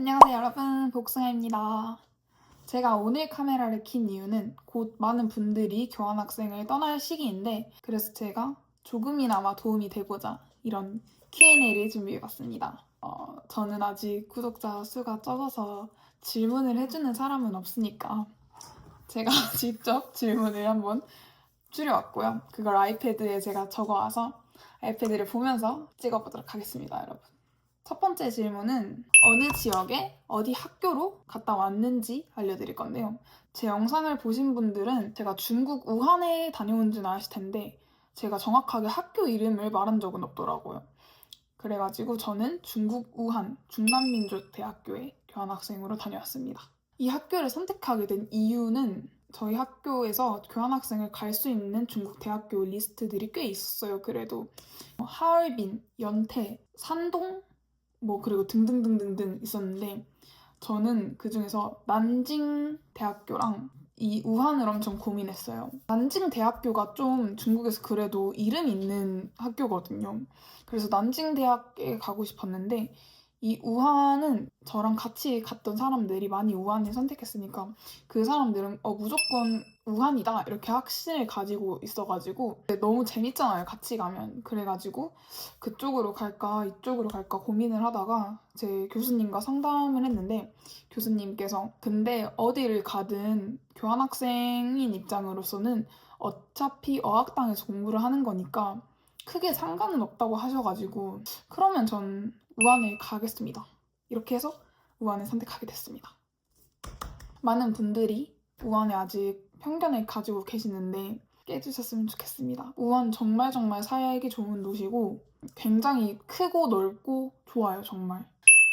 안녕하세요 여러분, 복숭아입니다. 제가 오늘 카메라를 킨 이유는 곧 많은 분들이 교환학생을 떠날 시기인데 그래서 제가 조금이나마 도움이 되고자 이런 Q&A를 준비해봤습니다. 저는 아직 구독자 수가 적어서 질문을 해주는 사람은 없으니까 제가 직접 질문을 한번 줄여왔고요. 그걸 아이패드에 제가 적어와서 아이패드를 보면서 찍어보도록 하겠습니다, 여러분. 첫 번째 질문은 어느 지역에 어디 학교로 갔다 왔는지 알려드릴 건데요. 제 영상을 보신 분들은 제가 중국 우한에 다녀온 줄 아실 텐데 제가 정확하게 학교 이름을 말한 적은 없더라고요. 그래가지고 저는 중국 우한 중남민족대학교에 교환학생으로 다녀왔습니다. 이 학교를 선택하게 된 이유는 저희 학교에서 교환학생을 갈 수 있는 중국 대학교 리스트들이 꽤 있었어요. 그래도 하얼빈, 연태, 산동, 그리고 등등등등등 있었는데 저는 그중에서 난징 대학교랑 이 우한을 엄청 고민했어요. 난징 대학교가 좀 중국에서 그래도 이름 있는 학교거든요. 그래서 난징 대학에 가고 싶었는데 이 우한은 저랑 같이 갔던 사람들이 많이 우한을 선택했으니까 그 사람들은 무조건 우한이다 이렇게 확신을 가지고 있어가지고 너무 재밌잖아요, 같이 가면. 그래가지고 그쪽으로 갈까 이쪽으로 갈까 고민을 하다가 제 교수님과 상담을 했는데 교수님께서 근데 어디를 가든 교환학생인 입장으로서는 어차피 어학당에서 공부를 하는 거니까 크게 상관은 없다고 하셔가지고 그러면 전 우한을 가겠습니다. 이렇게 해서 우한을 선택하게 됐습니다. 많은 분들이 우한에 아직 편견을 가지고 계시는데 깨주셨으면 좋겠습니다. 우한 정말 살기 좋은 도시고 굉장히 크고 넓고 좋아요, 정말.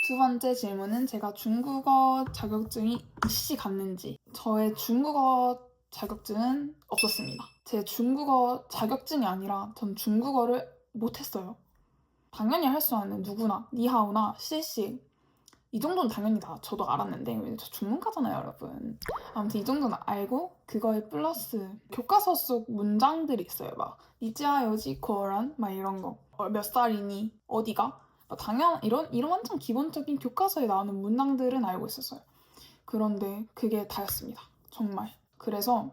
두 번째 질문은 제가 중국어 자격증이 있이 갔는지. 저의 중국어 자격증은 없었습니다. 제 중국어 자격증이 아니라 전 중국어를 못했어요. 당연히 할 수 있는 누구나 니하오나 씨씨 이 정도는 당연히 다 저도 알았는데 저 중문과잖아요, 여러분. 아무튼 이 정도는 알고 그거에 플러스 교과서 속 문장들이 있어요. 막 니지아요지 코란 막 이런 거. 몇 살이니? 어디가? 당연 이런 완전 기본적인 교과서에 나오는 문장들은 알고 있었어요. 그런데 그게 다였습니다. 정말. 그래서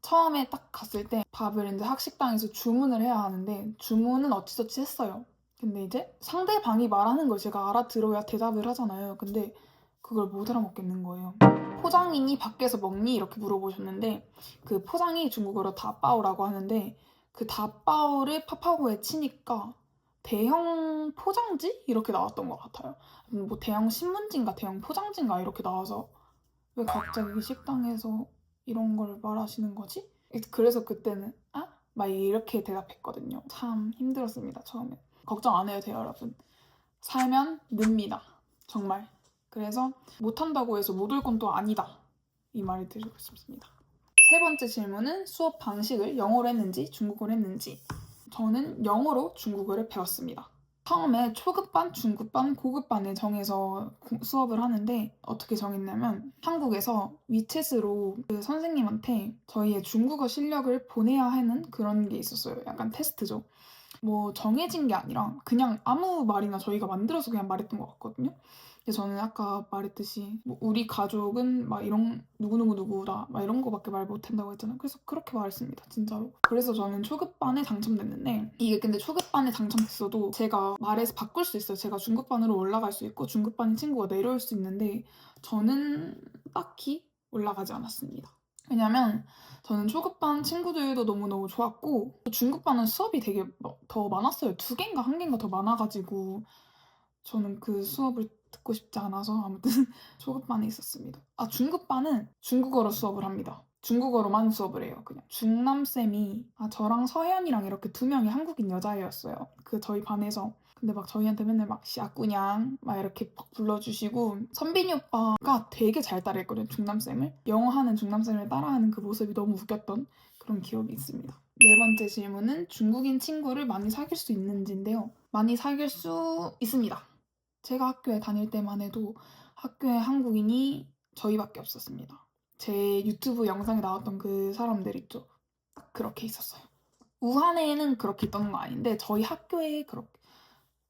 처음에 딱 갔을 때 밥을 이제 학식당에서 주문을 해야 하는데 주문은 어찌저찌 했어요. 근데 이제 상대방이 말하는 걸 제가 알아들어야 대답을 하잖아요. 근데 그걸 못 알아먹겠는 거예요. 포장이니 밖에서 먹니? 이렇게 물어보셨는데 그 포장이 중국어로 다빠오라고 하는데 그 다빠오를 파파고에 치니까 대형 포장지? 이렇게 나왔던 것 같아요. 뭐 대형 신문지인가 대형 포장지인가 이렇게 나와서 왜 갑자기 식당에서 이런 걸 말하시는 거지? 그래서 그때는 아? 막 이렇게 대답했거든요. 참 힘들었습니다, 처음에. 걱정 안 해도 돼요, 여러분. 살면 늡니다. 정말. 그래서 못한다고 해서 못 올 건 또 아니다. 이 말을 드리고 싶습니다. 세 번째 질문은 수업 방식을 영어로 했는지 중국어로 했는지. 저는 영어로 중국어를 배웠습니다. 처음에 초급반, 중급반, 고급반을 정해서 수업을 하는데 어떻게 정했냐면 한국에서 위챗으로 그 선생님한테 저희의 중국어 실력을 보내야 하는 그런 게 있었어요. 약간 테스트죠. 뭐 정해진 게 아니라 그냥 아무 말이나 저희가 만들어서 그냥 말했던 것 같거든요. 근데 저는 아까 말했듯이 뭐 우리 가족은 막 이런 누구누구누구다 막 이런 거밖에 말 못한다고 했잖아요. 그래서 그렇게 말했습니다, 진짜로. 그래서 저는 초급반에 당첨됐는데 이게 근데 초급반에 당첨됐어도 제가 말해서 바꿀 수 있어요. 제가 중급반으로 올라갈 수 있고 중급반인 친구가 내려올 수 있는데 저는 딱히 올라가지 않았습니다. 왜냐면 저는 초급반 친구들도 너무너무 좋았고 중급반은 수업이 되게 더 많았어요. 2개인가 1개인가 더 많아가지고 저는 그 수업을 듣고 싶지 않아서 아무튼 초급반에 있었습니다. 중급반은 중국어로 수업을 합니다. 중국어로만 수업을 해요. 그냥 중남쌤이 저랑 서혜연이랑 이렇게 2명이 한국인 여자애였어요. 그 저희 반에서. 근데 막 저희한테 맨날 막 시아꾸냥 막 이렇게 막 불러주시고 선빈이 오빠가 되게 잘 따라했거든요, 중남쌤을. 영어 하는 중남쌤을 따라하는 그 모습이 너무 웃겼던 그런 기억이 있습니다. 네 번째 질문은 중국인 친구를 많이 사귈 수 있는지인데요. 많이 사귈 수 있습니다. 제가 학교에 다닐 때만 해도 학교에 한국인이 저희밖에 없었습니다. 제 유튜브 영상에 나왔던 그 사람들 있죠? 그렇게 있었어요. 우한에는 그렇게 있던 건 아닌데 저희 학교에 그렇게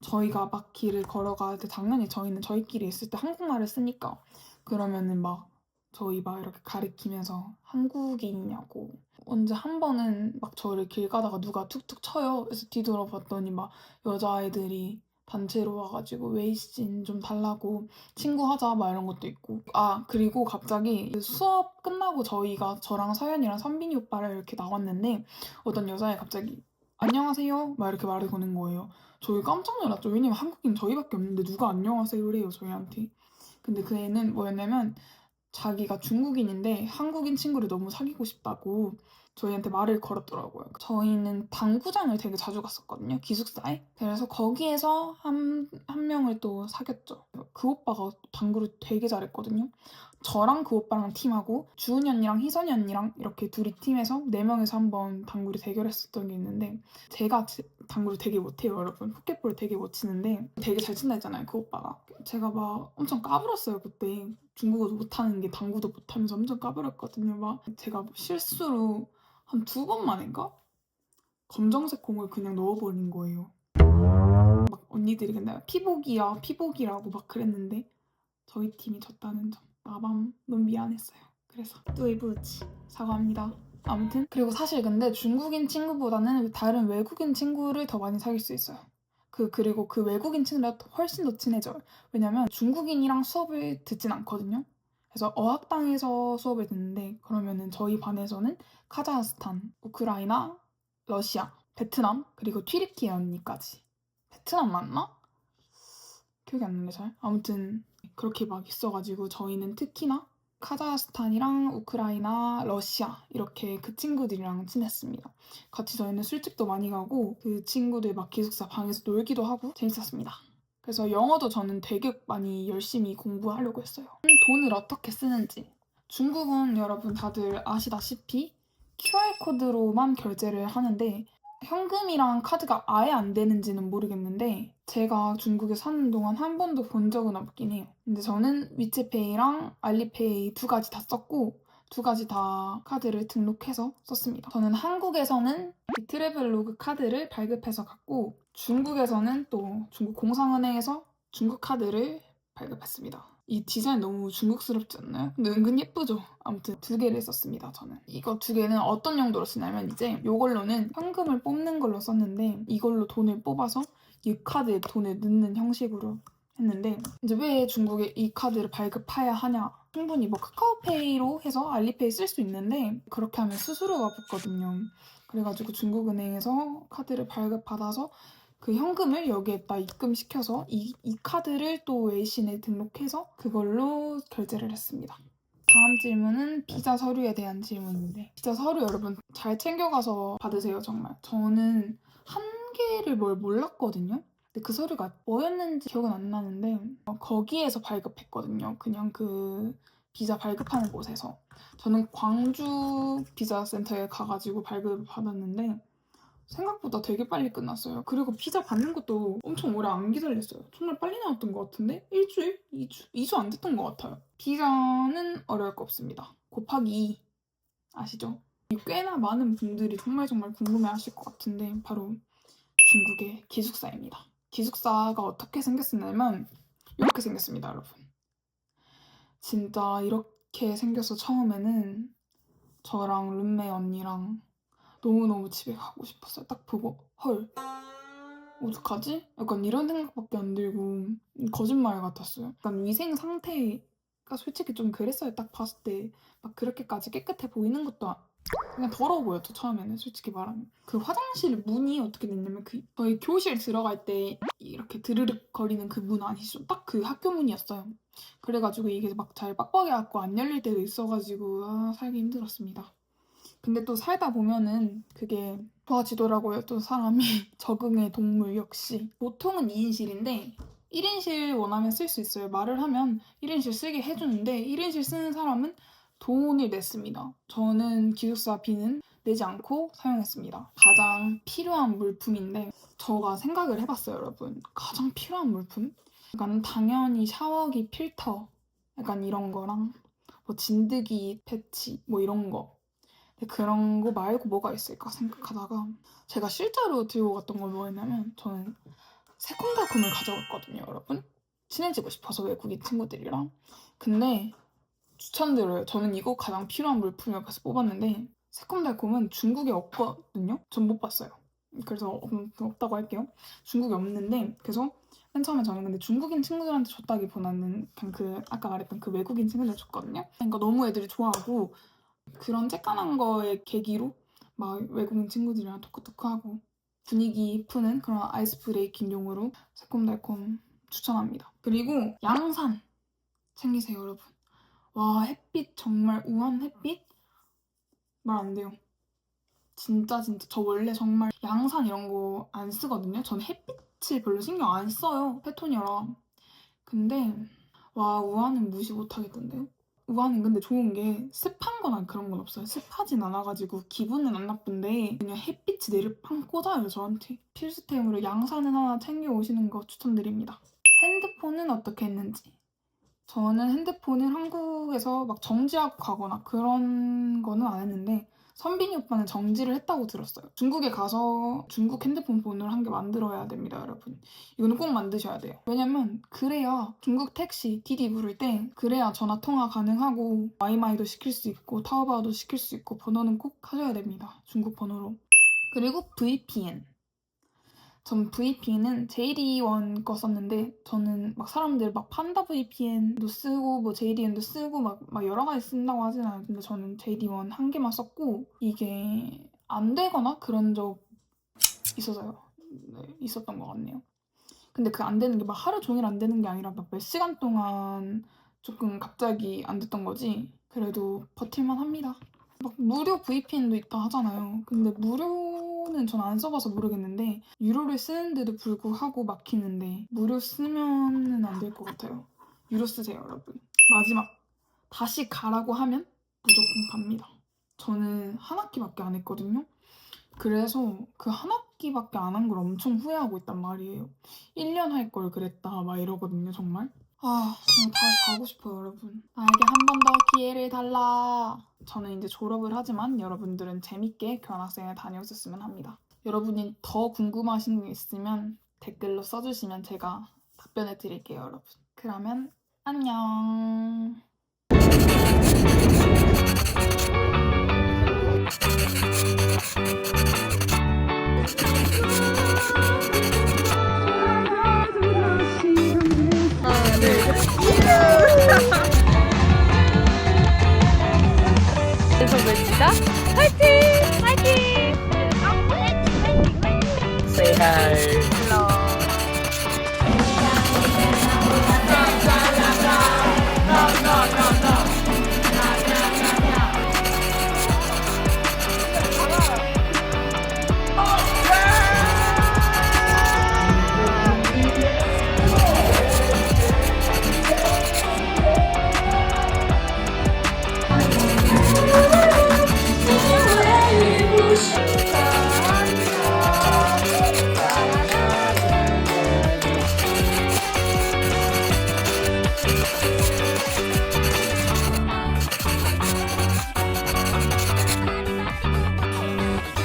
저희가 막 길을 걸어갈 때 당연히 저희는 저희끼리 있을 때 한국말을 쓰니까 그러면은 막 저희 막 이렇게 가리키면서 한국인이냐고. 언제 한 번은 막 저를 길 가다가 누가 툭툭 쳐요. 그래서 뒤돌아봤더니 막 여자아이들이 단체로 와가지고 웨이신 좀 달라고 친구하자 막 이런 것도 있고. 아 그리고 갑자기 수업 끝나고 저랑 서연이랑 선빈이 오빠를 이렇게 나왔는데 어떤 여자애 갑자기 안녕하세요 막 이렇게 말을 거는 거예요. 저희 깜짝 놀랐죠. 왜냐면 한국인 저희밖에 없는데 누가 안녕하세요를 해요 저희한테. 근데 그 애는 뭐였냐면 자기가 중국인인데 한국인 친구를 너무 사귀고 싶다고 저희한테 말을 걸었더라고요. 저희는 당구장을 되게 자주 갔었거든요. 기숙사에. 그래서 거기에서 한 명을 또 사귀었죠. 그 오빠가 당구를 되게 잘했거든요. 저랑 그 오빠랑 팀하고 주은이 언니랑 희선이 언니랑 이렇게 둘이 팀에서 4명이서 한번 당구를 대결했었던 게 있는데 제가 당구를 되게 못해요 여러분. 포켓볼 되게 못 치는데 되게 잘 친다 했잖아요 그 오빠가. 제가 막 엄청 까불었어요 그때. 중국어도 못하는 게 당구도 못하면서 엄청 까불었거든요. 막 제가 실수로 한 2번만인가? 검정색 공을 그냥 넣어버린 거예요. 막 언니들이 근데 피복이야 피복이라고 막 그랬는데 저희 팀이 졌다는 점. 마밤 너무 미안했어요. 그래서 뚜이부치 사과합니다. 아무튼 그리고 사실 근데 중국인 친구보다는 다른 외국인 친구를 더 많이 사귈 수 있어요. 그리고 그 외국인 친구랑 훨씬 더 친해져요. 왜냐면 중국인이랑 수업을 듣진 않거든요. 그래서 어학당에서 수업을 듣는데 그러면은 저희 반에서는 카자흐스탄, 우크라이나, 러시아, 베트남 그리고 튀르키예 언니까지. 베트남 맞나? 기억이 안 나는데 잘. 아무튼 그렇게 막 있어가지고 저희는 특히나 카자흐스탄이랑 우크라이나, 러시아 이렇게 그 친구들이랑 친했습니다. 같이 저희는 술집도 많이 가고 그 친구들 막 기숙사 방에서 놀기도 하고 재밌었습니다. 그래서 영어도 저는 되게 많이 열심히 공부하려고 했어요. 돈을 어떻게 쓰는지. 중국은 여러분 다들 아시다시피 QR코드로만 결제를 하는데 현금이랑 카드가 아예 안 되는지는 모르겠는데 제가 중국에 사는 동안 한 번도 본 적은 없긴 해요. 근데 저는 위챗페이랑 알리페이 2가지 다 썼고 2가지 다 카드를 등록해서 썼습니다. 저는 한국에서는 이 트래블로그 카드를 발급해서 갔고 중국에서는 또 중국 공상은행에서 중국 카드를 발급했습니다. 이 디자인 너무 중국스럽지 않나요? 근데 은근 예쁘죠? 아무튼 2개를 썼습니다, 저는. 이거 2개는 어떤 용도로 쓰냐면 이제 이걸로는 현금을 뽑는 걸로 썼는데 이걸로 돈을 뽑아서 이 카드에 돈을 넣는 형식으로 했는데 이제 왜 중국에 이 카드를 발급해야 하냐? 충분히 뭐 카카오페이로 해서 알리페이 쓸 수 있는데 그렇게 하면 수수료가 붙거든요. 그래가지고 중국은행에서 카드를 발급받아서 그 현금을 여기에다 입금시켜서 이 카드를 또 웨이신에 등록해서 그걸로 결제를 했습니다. 다음 질문은 비자 서류에 대한 질문인데 비자 서류 여러분 잘 챙겨가서 받으세요 정말. 저는 한 개를 뭘 몰랐거든요. 근데 그 서류가 뭐였는지 기억은 안 나는데 거기에서 발급했거든요. 그냥 그 비자 발급하는 곳에서. 저는 광주 비자 센터에 가가지고 발급을 받았는데 생각보다 되게 빨리 끝났어요. 그리고 비자 받는 것도 엄청 오래 안 기다렸어요. 정말 빨리 나왔던 것 같은데? 일주일? 2주 안 됐던 것 같아요. 비자는 어려울 거 없습니다. 곱하기 2 아시죠? 꽤나 많은 분들이 정말 궁금해 하실 것 같은데 바로 중국의 기숙사입니다. 기숙사가 어떻게 생겼냐면 이렇게 생겼습니다, 여러분. 진짜 이렇게 생겨서 처음에는 저랑 룸메 언니랑 너무너무 집에 가고 싶었어요. 딱 보고 헐 어떡하지? 약간 이런 생각밖에 안 들고 거짓말 같았어요. 약간 위생 상태가 솔직히 좀 그랬어요. 딱 봤을 때 막 그렇게까지 깨끗해 보이는 것도 그냥 더러워 보였죠 처음에는 솔직히 말하면. 그 화장실 문이 어떻게 됐냐면 그 저희 교실 들어갈 때 이렇게 드르륵 거리는 그 문 아시죠? 딱 그 학교 문이었어요. 그래가지고 이게 막 잘 빡빡해갖고 안 열릴 때도 있어가지고 살기 힘들었습니다. 근데 또 살다 보면은 그게 좋아지더라고요. 또 사람이 적응의 동물 역시. 보통은 2인실인데 1인실 원하면 쓸 수 있어요. 말을 하면 1인실 쓰게 해주는데 1인실 쓰는 사람은 돈을 냈습니다. 저는 기숙사비는 내지 않고 사용했습니다. 가장 필요한 물품인데 제가 생각을 해봤어요, 여러분. 가장 필요한 물품? 약간 당연히 샤워기 필터 약간 이런 거랑 뭐 진드기 패치 뭐 이런 거 근데 그런 거 말고 뭐가 있을까 생각하다가 제가 실제로 들고 갔던 건 뭐였냐면 저는 새콤달콤을 가져갔거든요, 여러분. 친해지고 싶어서 외국인 친구들이랑. 근데 추천드려요. 저는 이거 가장 필요한 물품이라고 해서 뽑았는데 새콤달콤은 중국에 없거든요. 전 못 봤어요. 그래서 없다고 할게요. 중국에 없는데 그래서 맨 처음에 저는 근데 중국인 친구들한테 줬다기보다는 그냥 그 아까 말했던 그 외국인 친구들 줬거든요. 그러니까 너무 애들이 좋아하고 그런 쬐깐한 거의 계기로 막 외국인 친구들이랑 토크토크하고 분위기 푸는 그런 아이스 브레이킹용으로 새콤달콤 추천합니다. 그리고 양산 챙기세요, 여러분. 와, 햇빛 정말 우한 햇빛? 말 안 돼요. 진짜 저 원래 정말 양산 이런 거 안 쓰거든요. 전 햇빛을 별로 신경 안 써요. 페토니아라. 근데 와, 우한은 무시 못 하겠던데요? 우한은 근데 좋은 게 습한 거나 그런 건 없어요. 습하진 않아가지고 기분은 안 나쁜데 그냥 햇빛이 내를 팡 꽂아요, 저한테. 필수템으로 양산은 하나 챙겨 오시는 거 추천드립니다. 핸드폰은 어떻게 했는지. 저는 핸드폰을 한국에서 막 정지하고 가거나 그런 거는 안 했는데 선빈이 오빠는 정지를 했다고 들었어요. 중국에 가서 중국 핸드폰 번호를 한 개 만들어야 됩니다, 여러분. 이거는 꼭 만드셔야 돼요. 왜냐면 그래야 중국 택시, 디디 부를 때 그래야 전화 통화 가능하고 와이마이도 시킬 수 있고 타오바오도 시킬 수 있고 번호는 꼭 하셔야 됩니다. 중국 번호로. 그리고 VPN. 전 VPN은 JD1 거 썼는데 저는 막 사람들 막 판다 VPN도 쓰고 뭐 JDN도 쓰고 막 여러 가지 쓴다고 하진 않아요. 근데 저는 JD1 한 개만 썼고 이게 안 되거나 그런 적 있어서요. 네, 있었던 것 같네요. 근데 그 안 되는 게 막 하루 종일 안 되는 게 아니라 막 몇 시간 동안 조금 갑자기 안 됐던 거지. 그래도 버틸만 합니다. 막 무료 VPN도 있다 하잖아요. 근데 무료는 전 안 써봐서 모르겠는데 유료를 쓰는데도 불구하고 막히는데 무료 쓰면은 안 될 것 같아요. 유료 쓰세요, 여러분. 마지막 다시 가라고 하면 무조건 갑니다. 저는 한 학기밖에 안 했거든요. 그래서 그 한 학기밖에 안 한 걸 엄청 후회하고 있단 말이에요. 1년 할 걸 그랬다 막 이러거든요, 정말. 정말 다시 가고 싶어요, 여러분. 나에게 한 번 더 기회를 달라. 저는 이제 졸업을 하지만 여러분들은 재밌게 교환학생을 다녀오셨으면 합니다. 여러분이 더 궁금하신 게 있으면 댓글로 써주시면 제가 답변해 드릴게요, 여러분. 그러면 안녕.